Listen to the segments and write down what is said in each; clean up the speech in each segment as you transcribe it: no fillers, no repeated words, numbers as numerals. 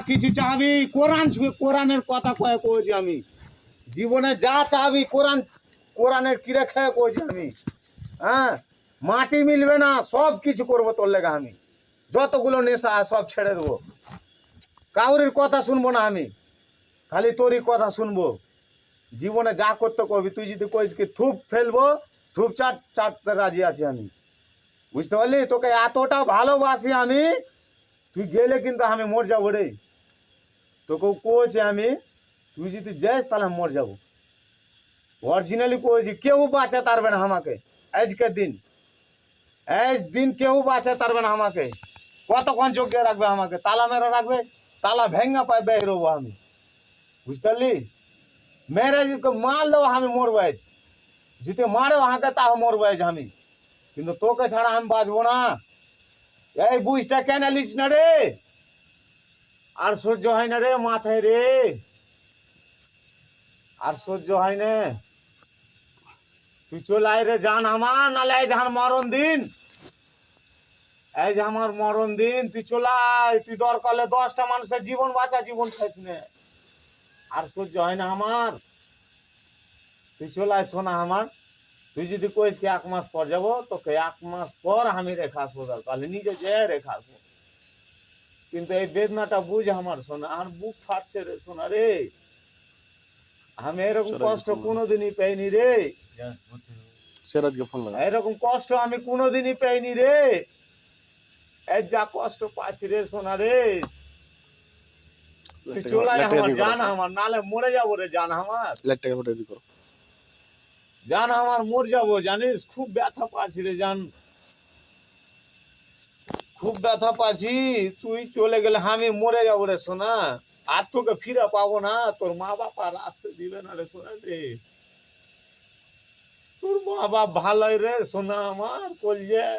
কিছু চাবি কোরআন ছুঁয়ে কোরআনের কথা কয়ে কয়েছি আমি জীবনে যা চাবি কোরআন কোরআনের কিরে খেয়ে কয়েছি আমি। হ্যাঁ, মাটি মিলবে না, সব কিছু করবো তোর লেগে আমি। যতগুলো নেশা সব ছেড়ে দেবো, কাউরির কথা শুনবো না আমি, খালি তোরই কথা শুনবো। জীবনে যা করতে করবি, তুই যদি কইস কি থুপ ফেলবো, থুপ চাটতে রাজি আছি আমি। বুঝতে পারলি? তোকে এতটা ভালোবাসি আমি, তুই গেলে কিন্তু আমি মর যাবো রে। তোকেও কয়েছি আমি, তুই যদি যাস তাহলে মর যাবো। অরিজিনালি কয়েছি, কেউ বাঁচাতে পারবে না আমাকে। আজকের দিন কেউ বাঁচাতে পারবে না আমাকে। কতক্ষণ যোগ্য রাখবে আমাকে? তালা মেরে রাখবে, তালা ভেঙ্গা পায় বের হবো আমি। বুঝতে পারলি? মেরে মারলেও আমি মরবো আজ, যদি মারেও হাঁকে তাও মরবো আজ আমি, কিন্তু তোকে ছাড়া আমি বাঁচবো না। এই বুঝটা কেন লিস না রে? আর সহ্য হয় না রে মাথায় রে, আর সহ্য হয় না। তুই চলে আয় রে জান আমার, নালে এই যে আমার মরণ দিন, এই যে আমার মরণ দিন, তুই চলে আয়। তুই দরকার হলে 10টা মানুষের জীবন বাঁচা, জীবন খাইস না। আর সহ্য হয় না আমার, তুই চলে আয় সোনা আমার। তুই যদি কইস কি 1 মাস পর যাবো, তোকে 1 মাস পর আমি রেখে আসবো, তাহলে নিজে যে রেখে আসবো। কিন্তু এই বেদনাটা বুঝ আমার সোনা, আর বুক ফাটছে রে সোনা রে। আমি এরকম কষ্ট কোনোদিনই পাইনি রে, এরকম কষ্ট আমি কোনোদিনই পাইনি রে। এই যা কষ্ট পাচ্ছি রে সোনা রে, তুই চলাই আমার জান আমার, নালে মরে যাবো রে জান আমার, জান আমার মর যাবো জানিস। খুব ব্যথা পাচ্ছি রে জান, খুব ব্যথা পাচ্ছি। তুই চলে গেলে আমি মরে যাবো রে সোনা, আর তোকে ফিরে পাবো না। তোর মা বাপ আর আসতে দিবে না রে সোনা রে। তোর মা বাপ ভালোই রে সোনা আমার কলজে,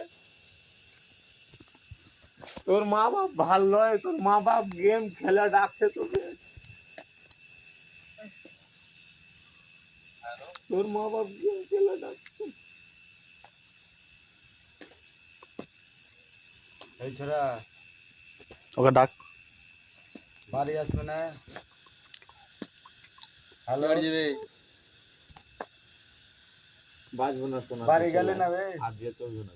তোর মা বাপ ভালোই। তোর মা বাপ গেম খেলে ডাকছে তোকে, তোর মা বাপ গেম খেলে ডাকছে। এই ছেড়া ওকে ডাক, বাড়ি আসবে না? হ্যালো, বাজবো না সোনা, বাড়ি গেলে না রে? আর যেতে হবে না।